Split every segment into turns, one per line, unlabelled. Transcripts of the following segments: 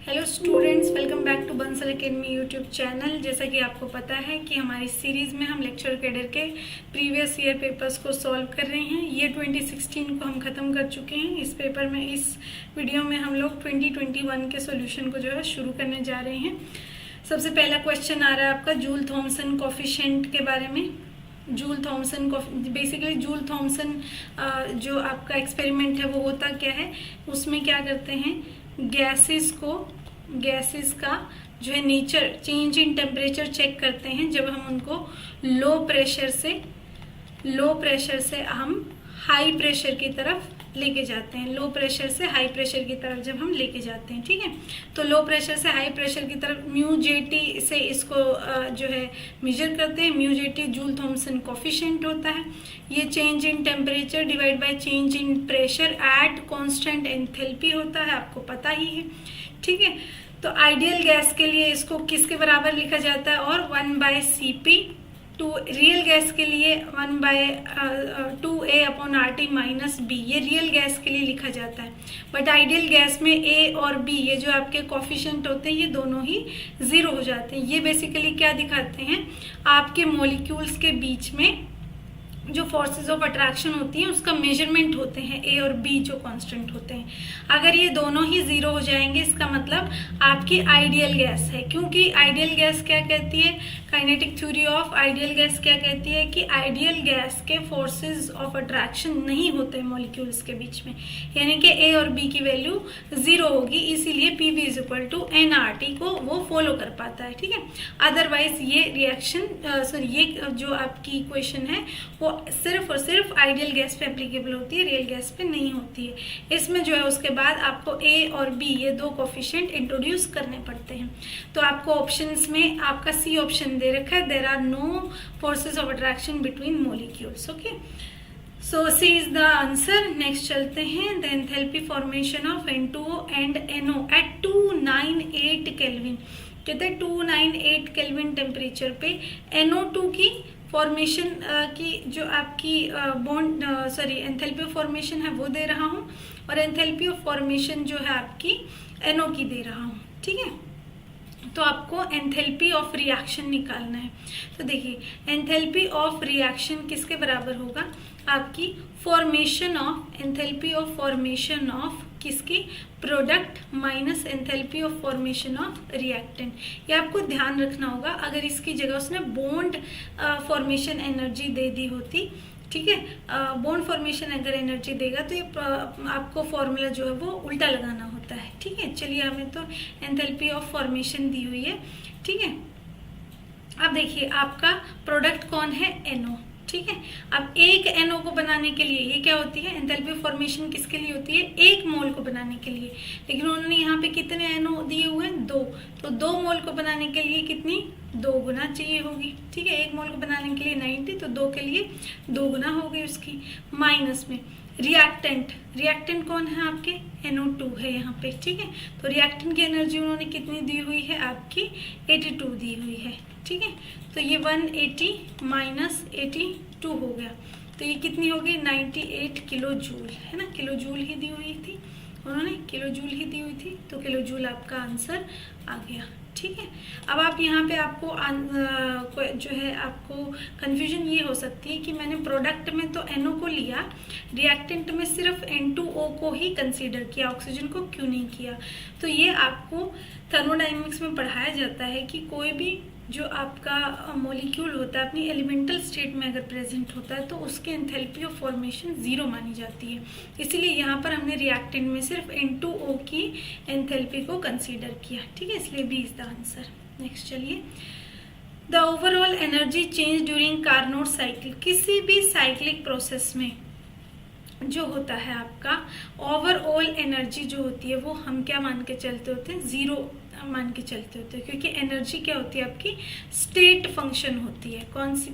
Hello students, welcome back to Bansal academy YouTube channel. जैसा कि आपको पता है कि हमारी सीरीज़ में हम लेक्चर कैडर के प्रीवियस ईयर पेपर्स को सॉल्व कर रहे हैं। ये 2016 को हम ख़त्म कर चुके हैं। इस पेपर में, इस वीडियो में हम लोग 2021 के सॉल्यूशन को जो है शुरू करने जा रहे हैं। सबसे पहला क्वेश्चन आ रहा है आपका जूल थॉमसन कोफिशिएंट के बारे में। Joule Thomson basically Joule Thomson जो आपका एक्सपेरिमेंट है वो होता क्या है, उसमें क्या करते हैं, गैसेस का जो है nature, change in temperature check करते हैं जब हम उनको लो प्रेशर से हम हाई प्रेशर की तरफ लेके जाते हैं। लो प्रेशर से हाई प्रेशर की तरफ जब हम लेके जाते हैं, ठीक है, तो लो प्रेशर से हाई प्रेशर की तरफ μJT से इसको जो है मेजर करते हैं। μJT जूल थॉमसन कोफिशिएंट होता है। ये change in temperature divide by change in pressure at constant enthalpy होता है, आपको पता ही है, ठीक है। तो आइडियल गैस के लिए इसको किसके बराबर लिखा जाता है, और 1/Cp। टू रियल गैस के लिए 1/2A/RT-B, ये रियल गैस के लिए लिखा जाता है। बट आइडियल गैस में A और B, ये जो आपके कोफिशिएंट होते हैं, ये दोनों ही 0 हो जाते हैं। ये बेसिकली क्या दिखाते हैं, आपके मॉलिक्यूल्स के बीच में जो फोर्सेस ऑफ अट्रैक्शन होती हैं उसका मेजरमेंट होते हैं, A और B जो कांस्टेंट होते हैं। अगर ये दोनों ही 0 हो जाएंगे, इसका मतलब आपकी आइडियल गैस है। क्योंकि आइडियल गैस क्या कहती है, kinetic theory of ideal gas क्या कहती है कि आइडियल गैस के फोर्सेस ऑफ अट्रैक्शन नहीं होते मॉलिक्यूल्स के बीच में, यानी कि A और B की वैल्यू 0 होगी, इसीलिए PV = nRT को वो फॉलो कर पाता है, ठीक है। अदरवाइज ये रिएक्शन ये जो आपकी इक्वेशन है वो सिर्फ और सिर्फ आइडियल गैस पे एप्लीकेबल होती है, रियल गैस पे नहीं होती है। इसमें जो है उसके बाद आपको A और B ये दो कोफिशिएंट इंट्रोड्यूस करने पड़ते हैं। तो आपको ऑप्शंस में आपका C ऑप्शन दे रखा है, there are no forces of attraction between molecules, okay. So C is the answer. Next चलते हैं, the enthalpy formation of N2O and NO at 298 kelvin. कहते हैं 298 केल्विन टेम्परेचर पे NO2 की फॉर्मेशन की जो आपकी बॉन्ड एंथैल्पी ऑफ फॉर्मेशन है वो दे रहा हूँ, और एंथैल्पी ऑफ फॉर्मेशन जो है आपकी NO की दे रहा हूँ, ठीक है। तो आपको एंथैल्पी ऑफ रिएक्शन निकालना है। तो देखिए एंथैल्पी ऑफ रिएक्शन किसके बराबर होगा, आपकी formation of enthalpy of formation of किसकी, product minus enthalpy of formation of reactant. ये आपको ध्यान रखना होगा। अगर इसकी जगह उसने बॉन्ड फॉर्मेशन एनर्जी दे दी होती, ठीक है, बॉन्ड फॉर्मेशन अगर एनर्जी देगा तो ये आपको फॉर्मूला जो है वो उल्टा लगाना होता है, ठीक है। चलिए, हमें तो एंथैल्पी ऑफ फॉर्मेशन दी हुई है, ठीक है। अब देखिए आपका प्रोडक्ट कौन है, NO, ठीक है। अब एक NO को बनाने के लिए ये क्या होती है, एंथैल्पी ऑफ फॉर्मेशन किसके लिए होती है, 1 मोल को बनाने के लिए। लेकिन उन्होंने यहाँ पे कितने NO दिए हुए हैं, 2। तो 2 मोल को बनाने के लिए कितनी, 2 गुना चाहिए होगी, ठीक है। 1 मोल को बनाने के लिए 90, तो 2 के लिए 2 गुना हो गई उसकी। माइनस में रिएक्टेंट कौन है आपके, NO2 है यहाँ पे, ठीक है। तो रिएक्टेंट की एनर्जी उन्होंने कितनी दी हुई है, आपकी 82 दी हुई है, ठीक है। तो ये 180 माइनस 82 हो गया, तो ये कितनी हो गई, 98 किलो जूल, है ना। किलो जूल ही दी हुई थी उन्होंने, किलो जूल ही दी हुई थी, तो किलो जूल आपका आंसर आ गया, ठीक है। अब आप यहाँ पे आपको जो है आपको कंफ्यूजन ये हो सकती है कि मैंने प्रोडक्ट में तो NO को लिया, रिएक्टेंट में सिर्फ N2O को ही कंसीडर किया, ऑक्सीजन को क्यों नहीं किया। तो ये आपको थर्मोडायनेमिक्स में पढ़ाया जाता है कि कोई भी जो आपका मॉलिक्यूल होता है अपनी एलिमेंटल स्टेट में अगर प्रेजेंट होता है तो उसकी एंथैल्पी ऑफ फॉर्मेशन 0 मानी जाती है। इसीलिए यहाँ पर हमने रिएक्टेंट में सिर्फ N2O की एंथैल्पी को कंसीडर किया, ठीक है, इसलिए B is the answer. Next चलिए, the overall energy change during Carnot cycle. किसी भी साइक्लिक प्रोसेस में जो होता है आपका ओवरऑल एनर्जी जो होती है वो हम क्या मान के चलते होते हैं, 0 मान के चलते होते हैं। क्योंकि एनर्जी क्या होती है आपकी, स्टेट फंक्शन होती है। कौन सी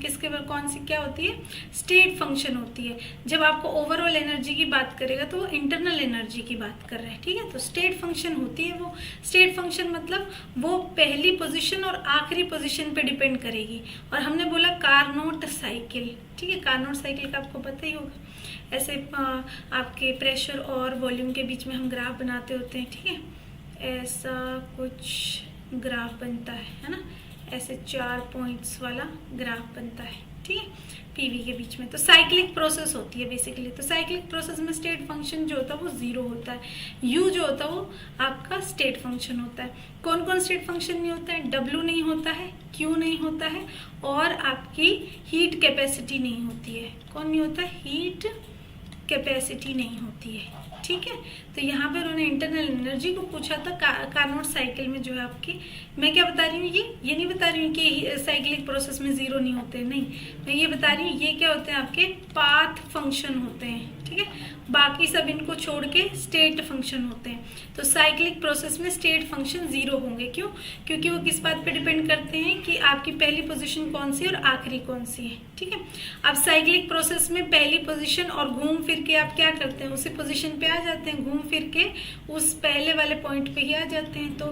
क्या होती है, स्टेट फंक्शन होती है। जब आपको ओवरऑल एनर्जी की बात करेगा तो वो इंटरनल एनर्जी की बात कर रहा है, ठीक है। तो स्टेट फंक्शन होती है वो, स्टेट फंक्शन मतलब वो पहली पोजीशन और आखिरी पोजीशन पे डिपेंड करेगी। और हमने बोला कार्नोट साइकिल, ठीक है। कार्नोट साइकिल का आपको पता ही होगा, ऐसे आपके प्रेशर और वॉल्यूम के बीच में हम ग्राफ बनाते होते हैं, ठीक है। ऐसा कुछ ग्राफ बनता है ना, ऐसे 4 पॉइंट्स वाला ग्राफ बनता है, ठीक है, पीवी के बीच में। तो साइक्लिक प्रोसेस होती है बेसिकली। तो साइक्लिक प्रोसेस में स्टेट फंक्शन जो होता है वो 0 होता है, यू जो होता है वो आपका स्टेट फंक्शन होता है। कौन कौन स्टेट फंक्शन नहीं होता है? डब्ल्यू नहीं होता है, क्यू नहीं होता है, और आपकी हीट कैपेसिटी नहीं होती है। कौन नहीं होता है? हीट कैपेसिटी नहीं होती है, ठीक है। तो यहाँ पे उन्होंने इंटरनल एनर्जी को पूछा था कार्नोट साइकिल में जो है आपकी। मैं क्या बता रही हूँ, ये नहीं बता रही हूँ कि साइक्लिक प्रोसेस में 0 नहीं होते, नहीं, मैं ये बता रही हूँ ये क्या होते हैं आपके पाथ फंक्शन होते हैं, ठीक है। बाकी सब इनको छोड़ के स्टेट फंक्शन होते हैं। तो साइक्लिक प्रोसेस में स्टेट फंक्शन 0 होंगे, क्यों? क्योंकि वो किस बात पे डिपेंड करते हैं कि आपकी पहली पोजीशन कौन सी और आखिरी कौन सी है, ठीक है। अब साइक्लिक प्रोसेस में पहली पोजीशन और घूम फिर के आप क्या करते हैं, उसी पोजीशन पे आ जाते हैं, घूम फिर के उस पहले वाले पॉइंट पे ही आ जाते हैं। तो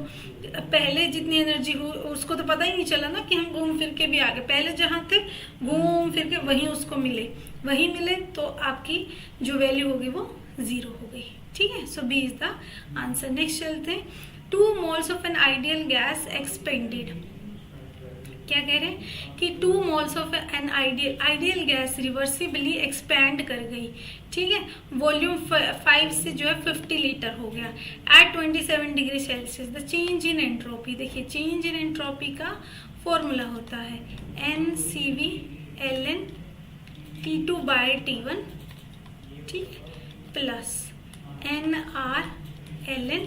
पहले जितनी एनर्जी हो उसको तो पता ही नहीं चला ना कि हम घूम फिर के भी आ गए। पहले जहाँ थे घूम फिर के वहीं उसको मिले, वहीं मिले, तो आपकी जो वैल्यू होगी वो 0 हो गई, ठीक है। So B is the answer. Next चलते हैं। 2 moles of an ideal gas expanded. क्या कह रहे हैं कि 2 moles of an ideal gas reversibly expand कर गई, ठीक है। वॉल्यूम 5 से जो है 50 लीटर हो गया at 27 degree Celsius. The change in entropy, देखिए चेंज इन एंट्रोपी का फॉर्मूला होता है NCV ln T2 bye T1, ठीक, plus NR ln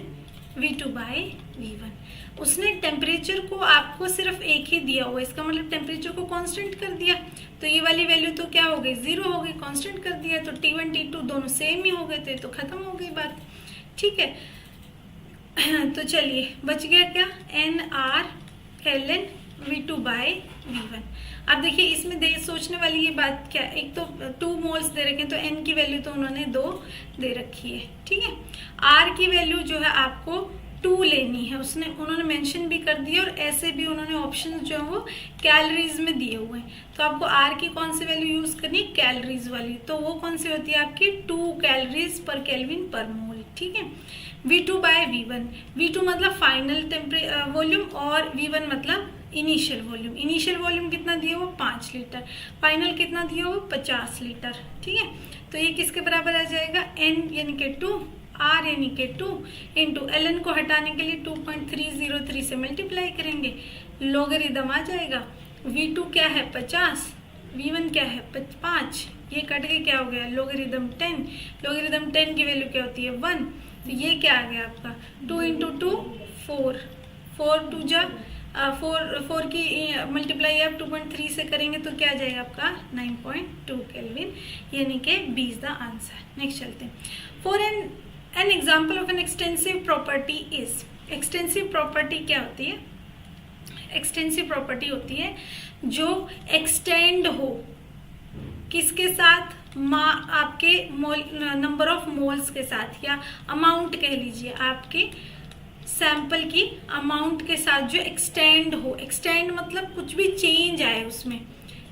V2 by V1। उसने टेम्परेचर को आपको सिर्फ एक ही दिया हुआ, इसका मतलब टेम्परेचर को कांस्टेंट कर दिया, तो ये वाली वैल्यू तो क्या हो गई? 0 हो गई, कांस्टेंट कर दिया, तो T1 T2 दोनों सेम ही हो गए थे, तो खत्म हो गई बात, ठीक है। तो चलिए बच गया क्या? NR ln V2 by V1। अब देखिए इसमें सोचने वाली ये बात क्या, एक तो 2 मोल्स दे रखे हैं, तो N की वैल्यू तो उन्होंने 2 दे रखी है, ठीक है। R की वैल्यू जो है आपको 2 लेनी है, उन्होंने मेंशन भी कर दिया, और ऐसे भी उन्होंने ऑप्शन जो है वो कैलोरीज में दिए हुए हैं। तो आपको R की कौन सी वैल्यू यूज करनी है? कैलोरीज वाली। तो वो कौन सी होती है आपकी? 2 कैलोरीज पर केल्विन पर मोल, ठीक है। V2 बाय V1, V2 मतलब फाइनल वॉल्यूम, और V1 मतलब इनिशियल वॉल्यूम। इनिशियल वॉल्यूम कितना दिया हुआ? 5 लीटर। फाइनल कितना दिया हुआ? 50 लीटर, ठीक है। तो ये किसके बराबर आ जाएगा? N यानी कि 2, R यानी कि 2 इंटू ln को हटाने के लिए 2.303 से मल्टीप्लाई करेंगे, लोगरिदम आ जाएगा। V2 क्या है? 50, V1 क्या है? 5, ये कट के क्या हो गया? लोगरिदम 10। लोगरिदम 10 की वैल्यू क्या होती है? 1। तो ये क्या आ गया आपका? 2 इंटू 2 4, 4 2 जा 4 की मल्टीप्लाई आप 2.3 से करेंगे तो क्या आ जाएगा आपका? 9.2 केल्विन, यानी कि B is the answer. Next चलते हैं। For an example of an extensive property is. Extensive property क्या होती है? एक्सटेंसिव प्रॉपर्टी होती है जो एक्सटेंड हो, किसके साथ? आपके मोल नंबर ऑफ मोल्स के साथ, या अमाउंट कह लीजिए, आपके सैंपल की अमाउंट के साथ जो एक्सटेंड हो। एक्सटेंड मतलब कुछ भी चेंज आए उसमें,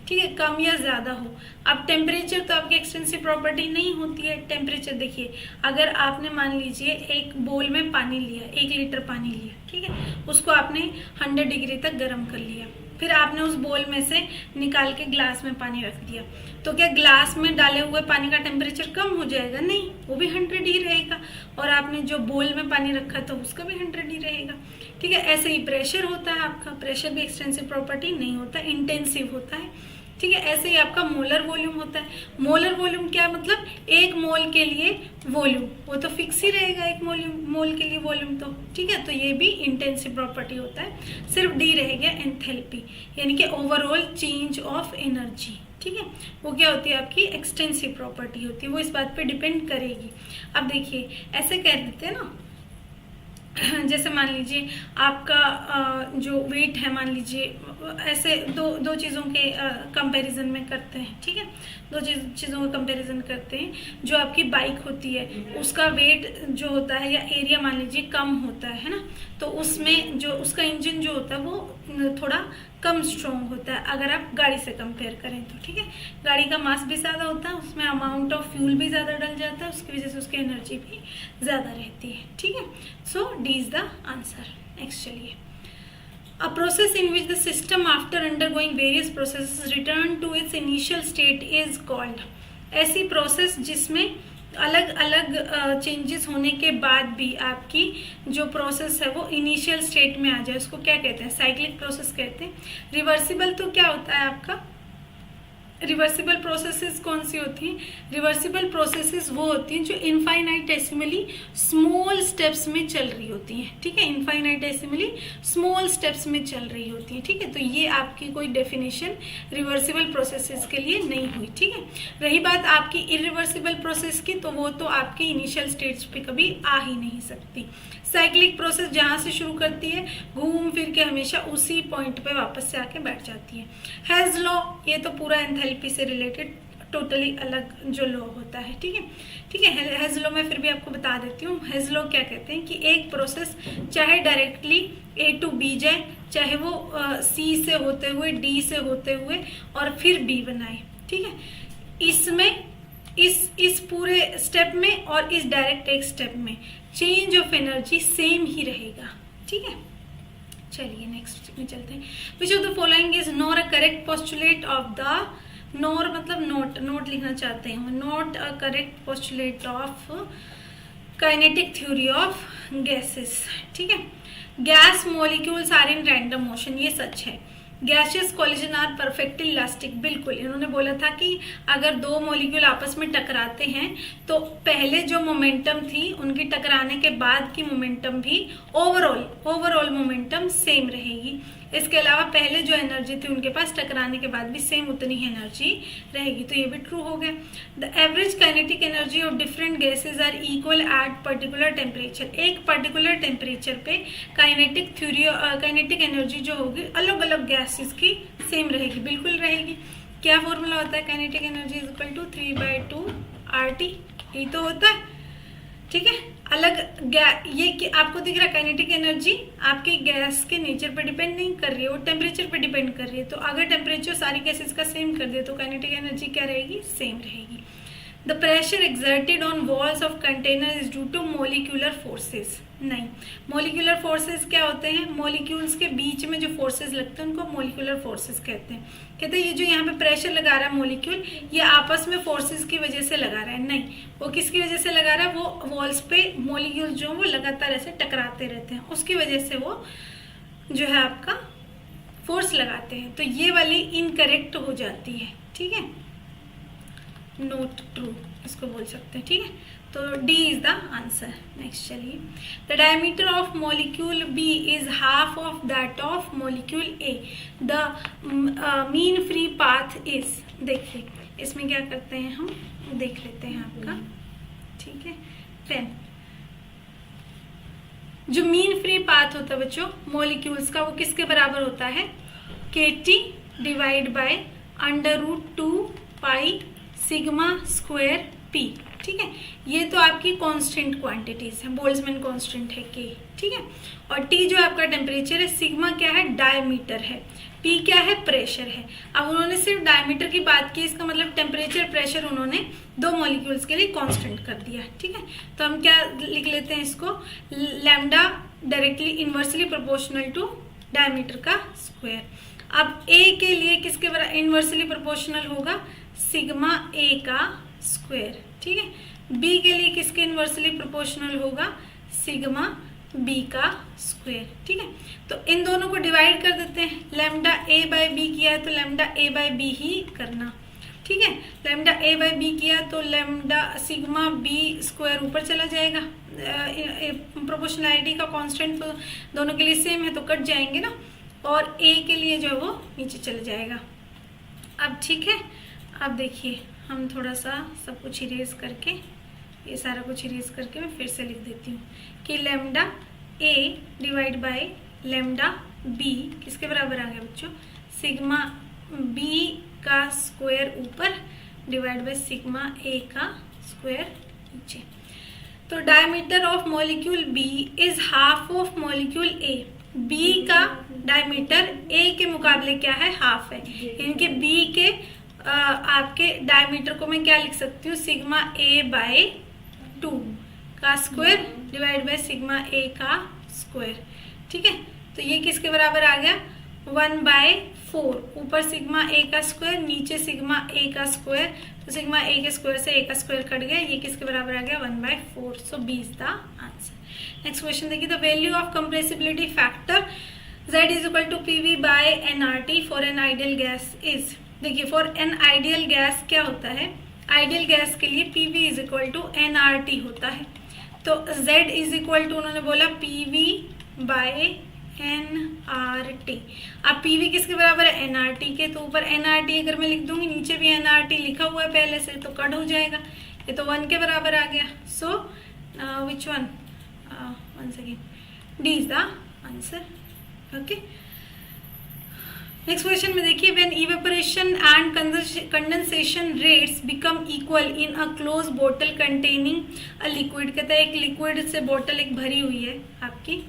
ठीक है, कम या ज्यादा हो। अब टेम्परेचर तो आपकी एक्सटेंसिव प्रॉपर्टी नहीं होती है। टेम्परेचर देखिए, अगर आपने मान लीजिए एक बोल में पानी लिया, 1 लीटर पानी लिया, ठीक है, उसको आपने 100 डिग्री तक गर्म कर लिया, फिर आपने उस बोल में से निकाल के ग्लास में पानी रख दिया, तो क्या ग्लास में डाले हुए पानी का टेम्परेचर कम हो जाएगा? नहीं, वो भी 100 ही रहेगा, और आपने जो बोल में पानी रखा था उसका भी 100 ही रहेगा, ठीक है। ऐसे ही प्रेशर होता है आपका, प्रेशर भी एक्सटेंसिव प्रॉपर्टी नहीं होता, इंटेंसिव होता है, ठीक है। ऐसे ही आपका मोलर वॉल्यूम होता है। मोलर वॉल्यूम क्या मतलब? 1 मोल के लिए वॉल्यूम, वो तो फिक्स ही रहेगा, 1 मोल के लिए वॉल्यूम, तो ठीक है। तो ये भी इंटेंसिव प्रॉपर्टी होता है। सिर्फ डी रह गया एंथैल्पी, यानी कि ओवरऑल चेंज ऑफ एनर्जी, ठीक है, वो क्या होती है आपकी? एक्सटेंसिव प्रॉपर्टी होती है, वो इस बात पे डिपेंड करेगी। अब देखिए ऐसे कह देते हैं ना, जैसे मान लीजिए आपका जो वेट है, मान लीजिए ऐसे दो चीज़ों के कंपैरिजन में करते हैं, ठीक है, 2 चीज़ों का कंपैरिजन करते हैं। जो आपकी बाइक होती है उसका वेट जो होता है या एरिया मान लीजिए कम होता है ना, तो उसमें जो उसका इंजन जो होता है वो थोड़ा कम स्ट्रॉन्ग होता है अगर आप गाड़ी से कंपेयर करें तो, ठीक है। गाड़ी का मास भी ज़्यादा होता है, उसमें अमाउंट ऑफ फ्यूल भी ज़्यादा डल जाता है, उसकी वजह से उसकी एनर्जी भी ज़्यादा रहती है, ठीक है। So D is the answer. Next चलिए, A process in which the system after undergoing various processes return to its initial state is called। ऐसी प्रोसेस जिसमें अलग अलग चेंजेस होने के बाद भी आपकी जो प्रोसेस है वो इनिशियल स्टेट में आ जाए, उसको क्या कहते हैं? साइक्लिक प्रोसेस कहते हैं। रिवर्सिबल तो क्या होता है आपका? रिवर्सिबल प्रोसेसेस कौन सी होती हैं? रिवर्सिबल प्रोसेसेस वो होती हैं जो इनफाइनाइटेसिमली स्मॉल स्टेप्स में चल रही होती हैं, ठीक है। इनफाइनाइटेसिमली स्मॉल स्टेप्स में चल रही होती हैं, ठीक है। तो ये आपकी कोई डेफिनेशन रिवर्सिबल प्रोसेसेस के लिए नहीं हुई, ठीक है। रही बात आपकी इरिवर्सिबल प्रोसेस की, तो वो तो आपकी इनिशियल स्टेट्स पे कभी आ ही नहीं सकती। साइक्लिक प्रोसेस जहाँ से शुरू करती है घूम फिर के हमेशा उसी पॉइंट पे वापस से आके बैठ जाती है। हेज लॉ, ये तो पूरा एंथैल्पी से रिलेटेड टोटली अलग जो लॉ होता है, ठीक है, ठीक है। हेज लॉ में फिर भी आपको बता देती हूँ। हेज लॉ क्या कहते हैं कि एक प्रोसेस चाहे डायरेक्टली ए टू बी जाए, चाहे वो सी से होते हुए डी से होते हुए और फिर बी बनाए, ठीक है। इसमें इस पूरे स्टेप में और इस डायरेक्ट एक स्टेप में चेंज ऑफ एनर्जी सेम ही रहेगा, ठीक है। चलिए नेक्स्ट में चलते हैं। Which of the following is not a correct postulate of the, nor मतलब नोट लिखना चाहते हैं, not a correct postulate of kinetic theory of gases, ठीक है। Gas molecules are in random motion, ये सच है। Gaseous collision are perfectly elastic, बिल्कुल। इन्होंने बोला था कि अगर दो मॉलिक्यूल आपस में टकराते हैं तो पहले जो मोमेंटम थी उनकी टकराने के बाद की मोमेंटम भी ओवरऑल मोमेंटम सेम रहेगी। इसके अलावा पहले जो एनर्जी थी उनके पास टकराने के बाद भी सेम उतनी ही एनर्जी रहेगी, तो ये भी ट्रू हो गया। The average kinetic energy of different gases are equal at particular temperature, एक पर्टिकुलर टेम्परेचर पे काइनेटिक एनर्जी जो होगी अलग अलग गैसेस की सेम रहेगी, बिल्कुल रहेगी। क्या फॉर्मूला होता है? Kinetic energy is equal to 3/2 RT, यही तो होता है, ठीक है। अलग ये कि आपको दिख रहा है काइनेटिक एनर्जी आपके गैस के नेचर पर डिपेंड नहीं कर रही है, वो टेम्परेचर पर डिपेंड कर रही है। तो अगर टेम्परेचर सारी गैसेस का सेम कर दे तो काइनेटिक एनर्जी क्या रहेगी? सेम रहेगी। The pressure exerted on walls of container is due to molecular forces, नहीं। मोलिकुलर फोर्सेस क्या होते हैं? मोलिक्यूल्स के बीच में जो फोर्सेस लगते हैं उनको मोलिकुलर फोर्सेस कहते हैं। कहते हैं ये जो यहाँ पे प्रेशर लगा रहा है मोलिक्यूल, ये आपस में फोर्सेस की वजह से लगा रहा है, नहीं। वो किसकी वजह से लगा रहा है? वो वॉल्स पे मोलिक्यूल जो वो लगातार ऐसे टकराते रहते हैं, उसकी वजह से वो जो है आपका फोर्स लगाते हैं। तो ये वाली इनकरेक्ट हो जाती है, ठीक है, नोट ट्रू इसको बोल सकते हैं, ठीक है। तो D is the answer. Next चलिए, the diameter of molecule B is half of that of molecule A, the mean free path is, देखिए इसमें क्या करते हैं हम देख लेते हैं आपका, ठीक है। पेन, जो मीन फ्री पाथ होता है बच्चों मॉलिक्यूल्स का, वो किसके बराबर होता है? KT divide by √2 pi sigma square P, ठीक है। ये तो आपकी कांस्टेंट क्वांटिटीज है, बोल्ट्जमैन कांस्टेंट है K, ठीक है। और T जो आपका टेम्परेचर है, सिग्मा क्या है? डायमीटर है, P क्या है? प्रेशर है। अब उन्होंने सिर्फ डायमीटर की बात की, इसका मतलब टेम्परेचर प्रेशर उन्होंने दो मॉलिक्यूल्स के लिए कांस्टेंट कर दिया, ठीक है। तो हम क्या लिख लेते हैं इसको? Lambda directly inversely proportional to diameter का स्क्वायर। अब A के लिए किसके बराबर इनवर्सली प्रोपोर्शनल होगा? सिग्मा A का स्क्वायर, ठीक है। B के लिए किसके इनवर्सली प्रोपोर्शनल होगा? सिग्मा B का स्क्वायर, ठीक है। तो इन दोनों को डिवाइड कर देते हैं, लैम्डा A/B किया है तो लैम्डा A/B ही करना, ठीक है। लैम्डा A/B किया तो लैम्डा सिग्मा B स्क्वायर ऊपर चला जाएगा, प्रोपोर्शनैलिटी का कांस्टेंट तो दोनों के लिए सेम है तो कट जाएंगे ना, और A के लिए जो है वो नीचे चला जाएगा। अब ठीक है, अब देखिए हम थोड़ा सा सब कुछ इरेज करके, ये सारा कुछ इरेज करके मैं फिर से लिख देती हूँ कि lambda A divide by lambda B किसके बराबर आ गया बच्चों? सिग्मा B का स्क्वायर ऊपर डिवाइड बाय सिग्मा A का स्क्वायर नीचे। तो diameter of molecule B is half of molecule A, B का डायमीटर ए के मुकाबले क्या है, हाफ है, इनके बी के आपके डायमीटर को मैं क्या लिख सकती हूँ, सिग्मा ए बाय 2 का स्क्वायर डिवाइड बाय सिग्मा ए का स्क्वायर। ठीक है, तो ये किसके बराबर आ गया, 1/4, ऊपर सिग्मा ए का स्क्वायर, नीचे सिग्मा ए का स्क्वायर, तो सिग्मा ए के स्क्वायर से ए का स्क्वायर कट गया, ये किसके बराबर आ गया, 1/4। So B is the answer. Next question देखिए, the value of compressibility factor Z is equal to PV by nRT for an ideal gas is. देखिए फॉर एन आइडियल गैस क्या होता है, आइडियल गैस के लिए PV is equal to nRT होता है, तो Z इज इक्वल टू उन्होंने बोला PV बाय nRT। अब PV किसके बराबर है, nRT के, तो ऊपर nRT अगर मैं लिख दूंगी, नीचे भी nRT लिखा हुआ है पहले से, तो कट हो जाएगा, ये तो 1 के बराबर आ गया। So which one, once again D is the answer। Okay, next question में देखिए, when evaporation and condensation rates become equal in a close बोतल कंटेनिंग अ लिक्विड। कहता है एक लिक्विड से बोतल एक भरी हुई है आपकी,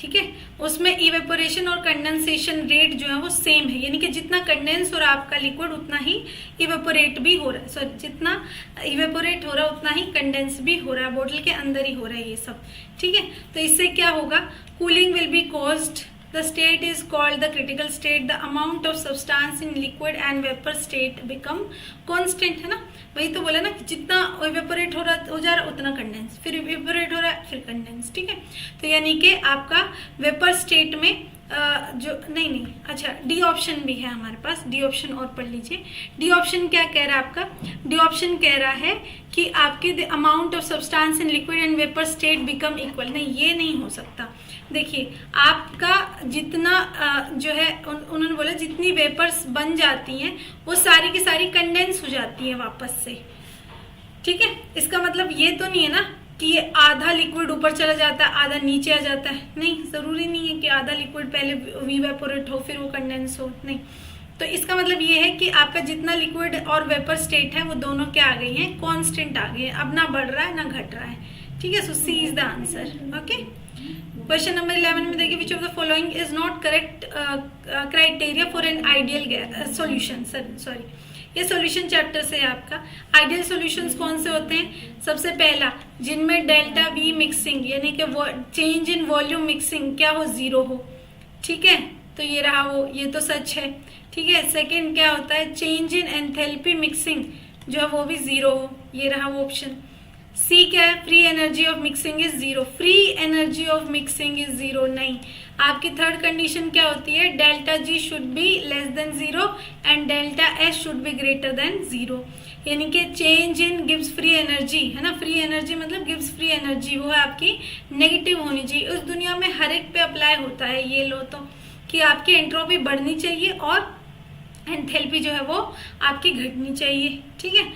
ठीक है, उसमें इवेपोरेशन और कंडेंसेशन रेट जो है वो सेम है, यानी कि जितना कंडेंस हो रहा है आपका लिक्विड उतना ही इवेपोरेट भी हो रहा है, सॉरी जितना इवेपोरेट हो रहा है उतना ही कंडेंस भी हो रहा है, बोतल के अंदर ही हो रहा है ये सब। ठीक है, तो इससे क्या होगा, cooling will be caused, the state is called the critical state, the amount of substance in liquid and vapour state become constant, है ना, वही तो बोला ना कि जितना इवेपोरेट हो जा रहा उतना कंडेंस, फिर इवेपोरेट हो रहा है फिर कंडेंस। ठीक है, तो यानी कि आपका वेपर स्टेट में जो नहीं, अच्छा डी ऑप्शन भी है हमारे पास, डी ऑप्शन और पढ़ लीजिए। डी ऑप्शन क्या कह रहा है आपका, डी ऑप्शन कह रहा है कि आपके the amount of substance in liquid and vapour state become equal, नहीं ये नहीं हो सकता। देखिए आपका जितना जो है उन्होंने बोला जितनी वेपर्स बन जाती हैं वो सारी की सारी कंडेंस हो जाती हैं वापस से। ठीक है, इसका मतलब ये तो नहीं है ना कि ये आधा लिक्विड ऊपर चला जाता है आधा नीचे आ जाता है, नहीं, जरूरी नहीं है कि आधा लिक्विड पहले इवेपोरेट हो फिर वो कंडेंस हो, नहीं। तो इसका मतलब ये है कि आपका जितना लिक्विड और वेपर स्टेट है वो दोनों क्या आ गई हैं, कांस्टेंट आ गए हैं, अब ना बढ़ रहा है ना घट रहा है। ठीक है, so C is the answer. Okay, question number 11 में देखिए, which of the following is not correct criteria for an ideal solution. Sorry, ये सॉल्यूशन चैप्टर से है आपका। आइडियल सॉल्यूशंस कौन से होते हैं, सबसे पहला जिनमें डेल्टा वी मिक्सिंग यानी कि चेंज इन वॉल्यूम मिक्सिंग क्या हो, 0 हो। ठीक है, तो ये रहा वो, ये तो सच है। ठीक है, सेकंड क्या होता है, चेंज इन एंथैल्पी मिक्सिंग जो है वो भी 0 हो, ये रहा वो ऑप्शन। सी क्या है, free energy of mixing is 0, free energy of mixing is 0 नहीं। आपकी थर्ड कंडीशन क्या होती है, delta G should be less than 0 and delta S should be greater than 0, यानी कि change in gives free energy, है ना, फ्री एनर्जी मतलब गिव्स फ्री एनर्जी, वो है आपकी नेगेटिव होनी चाहिए। उस दुनिया में हर एक पे अप्लाई होता है ये लो तो, कि आपकी एंट्रोपी बढ़नी चाहिए और एंथैल्पी जो है वो आपकी घटनी चाहिए। ठीक है,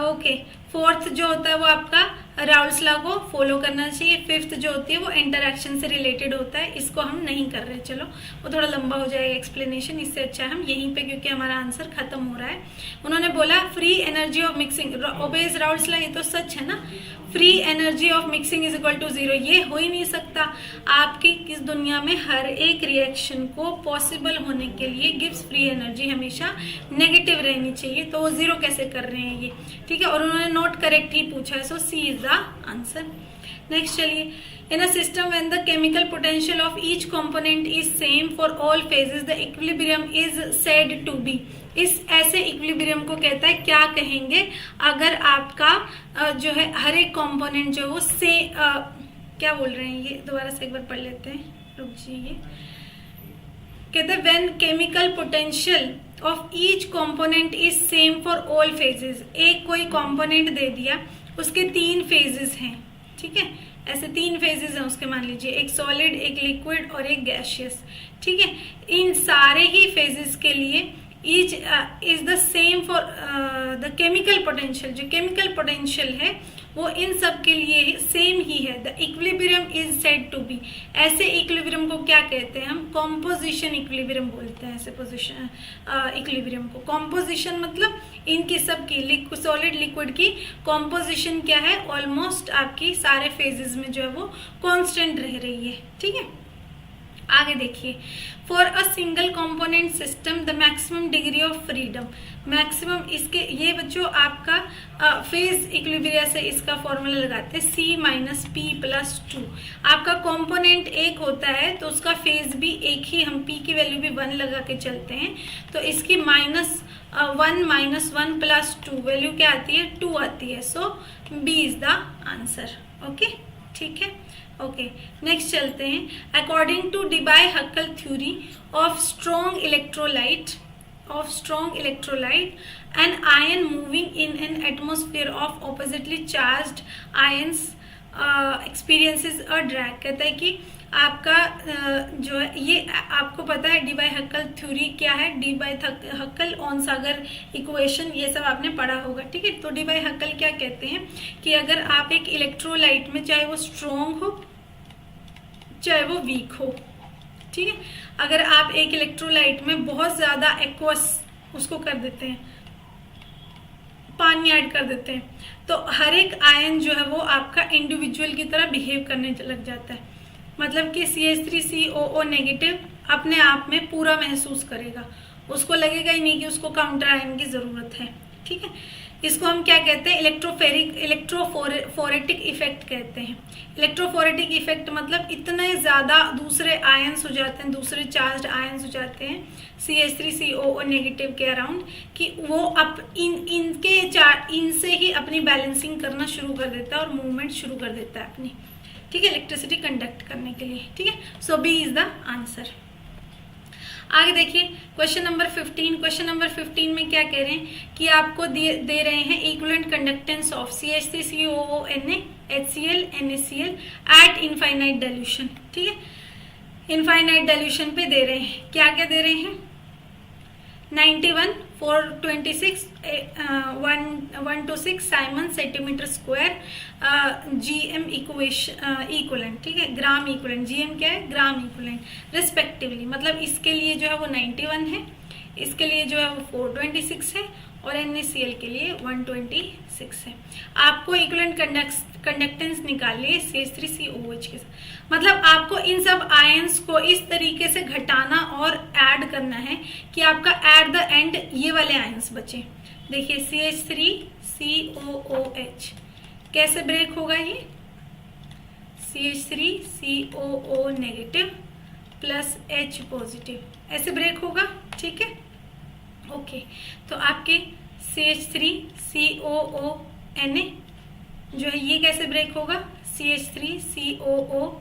ओके, फोर्थ जो होता है वो आपका राउल्स लॉ को फॉलो करना चाहिए। फिफ्थ जो होती है वो इंटरैक्शन से रिलेटेड होता है, इसको हम नहीं कर रहे, चलो वो थोड़ा लंबा हो जाएगा एक्सप्लेनेशन, इससे अच्छा हम यहीं पे, क्योंकि हमारा आंसर खत्म हो रहा है। उन्होंने बोला free energy of mixing, obeys Raoult's law, ये तो सच है ना, free energy of mixing is equal to 0, ये हो ही नहीं सकता। आपकी इस दुनिया में हर एक रिएक्शन को पॉसिबल होने के लिए गिव्स फ्री एनर्जी हमेशा नेगेटिव रहनी चाहिए, तो वो 0 कैसे कर रहे हैं ये। ठीक है, और उन्होंने नॉट करेक्ट ही पूछा है, so C is the answer. Next चलिए, in a system when the chemical potential of each component is same for all phases the equilibrium is said to be. इस ऐसे इक्विलिब्रियम को कहता है, क्या कहेंगे अगर आपका जो है हर एक कंपोनेंट जो वो से क्या बोल रहे हैं, ये दोबारा से एक बार पढ़ लेते हैं, रुक जाइए। कहते हैं when chemical potential of each component is same for all phases, एक कोई कंपोनेंट दे दिया उसके 3 फेजेस हैं। ठीक है, ऐसे 3 फेजेस हैं उसके, मान लीजिए एक सॉलिड, एक लिक्विड और एक गैसियस। ठीक है, इन सारे ही फेजेस के लिए each is the same for the chemical potential, जो chemical potential है वो इन सब के लिए सेम ही है। The equilibrium is said to be, ऐसे इक्विलिब्रियम को क्या कहते हैं हम? कॉम्पोजिशन इक्विलिब्रियम बोलते हैं ऐसे पोजिशन इक्विलिब्रियम को। कॉम्पोजिशन मतलब इनकी सबकी सॉलिड लिक्विड की कॉम्पोजिशन क्या है? ऑलमोस्ट आपकी सारे फेजेस में जो है वो कांस्टेंट रह रही है। ठीक है, आगे देखिए, for a single component system the maximum degree of freedom, maximum इसके ये बच्चों आपका फेज इक्विलिब्रिया से इसका फॉर्मूला लगाते हैं C-P+2। आपका कंपोनेंट एक होता है तो उसका फेज भी एक ही, हम P की वैल्यू भी 1 लगा के चलते हैं, तो इसकी -1 +2 वैल्यू क्या आती है? 2 आती है। So B is the answer. Okay, ठीक है। ओके, नेक्स्ट चलते हैं। According to Debye Huckel theory of strong electrolyte an ion moving in an atmosphere of oppositely charged ions experiences a drag. कहता है कि आपका जो है ये आपको पता है डिबाय-हक्केल थ्योरी क्या है? डिबाय-हक्केल ऑन-सागर इक्वेशन, ये सब आपने पढ़ा होगा। ठीक है, तो डिबाय-हक्केल क्या कहते हैं कि अगर आप एक इलेक्ट्रोलाइट में, चाहे वो स्ट्रॉन्ग हो चाहे वो वीक हो, ठीक है, अगर आप एक इलेक्ट्रोलाइट में बहुत ज्यादा एक्वस उसको कर देते हैं, पानी ऐड कर देते हैं, तो हर एक आयन जो है वो आपका इंडिविजुअल की तरह बिहेव करने लग जाता है। मतलब कि CH3COO नेगेटिव अपने आप में पूरा महसूस करेगा, उसको लगेगा ही नहीं कि उसको काउंटर आयन की जरूरत है। ठीक है, इसको हम क्या कहते हैं? इलेक्ट्रोफोरेटिक इफेक्ट कहते हैं। इलेक्ट्रोफोरेटिक इफेक्ट मतलब इतने ज्यादा दूसरे आयंस हो जाते हैं, दूसरे चार्ज्ड आयंस हो जाते हैं CH3COO नेगेटिव के अराउंड, कि वो इनसे ही अपनी बैलेंसिंग करना शुरू कर देता है और मूवमेंट शुरू कर देता है अपनी। ठीक है, इलेक्ट्रिसिटी कंडक्ट करने के लिए। ठीक है, so B is the answer. आगे देखिए क्वेश्चन नंबर 15। क्वेश्चन नंबर 15 में क्या कह रहे हैं कि आपको दे रहे हैं equivalent conductance of CH3COO Na HCl NaCl eight infinite dilution. ठीक है, इनफाइनाइट डाइल्यूशन पे दे रहे हैं, क्या क्या दे रहे हैं? 91 426 126 Simon centimetre square GM equivalent. ठीक है, ग्राम इक्विवेलेंट, GM क्या है? Gram equivalent respectively. मतलब इसके लिए जो है वो 91 है, इसके लिए जो है वो 426 है और NaCl के लिए 126 है। आपको इक्विवेलेंट कंडक्टेंस निकालिए CH3COOH के साथ। मतलब आपको इन सब आयंस को इस तरीके से घटाना और ऐड करना है कि आपका एट द एंड ये वाले आयंस बचे। देखिए CH3COOH कैसे ब्रेक होगा? ये CH3COO negative plus H positive ऐसे ब्रेक होगा। ठीक है, ओके, तो आपके CH3COO Na जो है ये कैसे ब्रेक होगा? CH3COO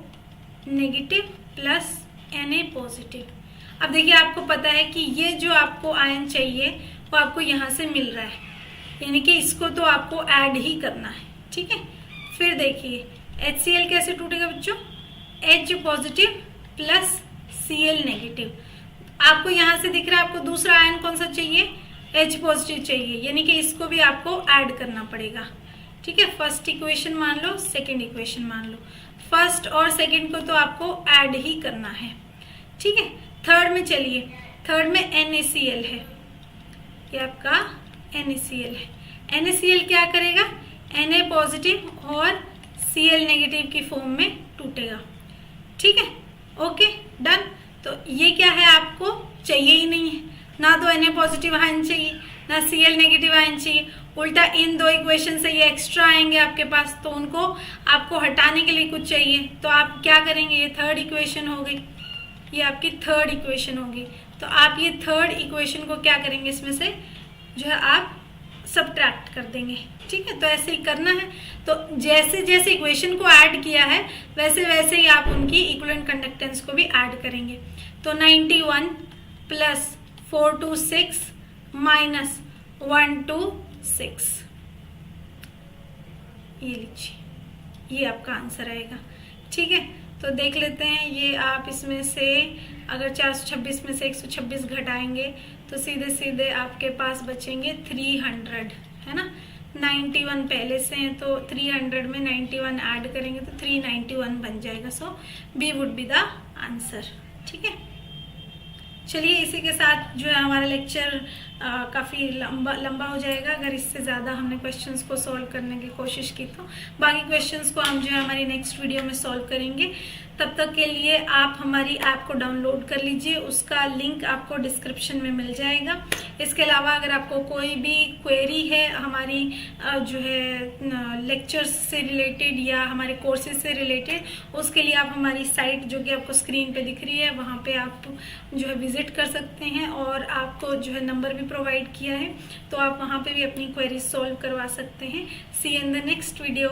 negative plus Na positive. अब देखिए आपको पता है कि ये जो आपको आयन चाहिए वो आपको यहाँ से मिल रहा है, यानी कि इसको तो आपको ऐड ही करना है। ठीक है, फिर देखिए HCl कैसे टूटेगा बच्चों? H positive plus Cl negative. आपको यहाँ से दिख रहा है, आपको दूसरा आयन कौन सा चाहिए? H पॉजिटिव चाहिए, यानी कि इसको भी आपको ऐड करना पड़ेगा। ठीक है, फर्स्ट इक्वेशन मान लो, सेकंड इक्वेशन मान लो, फर्स्ट और सेकंड को तो आपको ऐड ही करना है। ठीक है, थर्ड में चलिए, थर्ड में NaCl है, ये आपका NaCl है। NaCl क्या करेगा? Na पॉजिटिव और Cl नेगेटिव की फॉर्म में टूटेगा। ठीक है, ओके डन। तो ये क्या है? आपको चाहिए ही नहीं है, ना तो Na पॉजिटिव आयन चाहिए ना Cl नेगेटिव आयन चाहिए, उल्टा इन दो इक्वेशन से ये एक्स्ट्रा आएंगे आपके पास, तो उनको आपको हटाने के लिए कुछ चाहिए। तो आप क्या करेंगे? ये थर्ड इक्वेशन हो गई, ये आपकी थर्ड इक्वेशन होगी। तो आप ये थर्ड इक्वेशन को क्या करेंगे? इसमें से जो है आप सब्ट्रैक्ट कर देंगे। ठीक है, तो ऐसे ही करना है। तो जैसे जैसे इक्वेशन को ऐड किया है वैसे वैसे ही आप उनकी इक्विवेलेंट कंडक्टेंस को भी ऐड करेंगे। तो 91 प्लस 426 माइनस 126, ये लीजिए, ये आपका आंसर आएगा। ठीक है, तो देख लेते हैं, ये आप इसमें से अगर 426 में से 126 घटाएंगे तो सीधे सीधे आपके पास बचेंगे 300, है ना? 91 पहले से हैं, तो 300 में 91 ऐड करेंगे तो 391 बन जाएगा। So B would be the answer. ठीक है, चलिए इसी के साथ जो है हमारा लेक्चर काफ़ी लंबा हो जाएगा अगर इससे ज़्यादा हमने क्वेश्चंस को सॉल्व करने की कोशिश की तो। बाकी क्वेश्चंस को हम जो है हमारी नेक्स्ट वीडियो में सॉल्व करेंगे। तब तक के लिए आप हमारी ऐप को डाउनलोड कर लीजिए, उसका लिंक आपको डिस्क्रिप्शन में मिल जाएगा। इसके अलावा अगर आपको कोई भी क्वेरी है हमारी जो है लेक्चर्स से रिलेटेड या हमारे कोर्सेज से रिलेटेड, उसके लिए आप हमारी साइट जो कि आपको स्क्रीन पे दिख रही है वहाँ पे आप जो है विजिट कर सकते हैं, और आपको जो है नंबर भी प्रोवाइड किया है, तो आप वहाँ पे भी अपनी क्वेरी सॉल्व करवा सकते हैं। See you in the next video.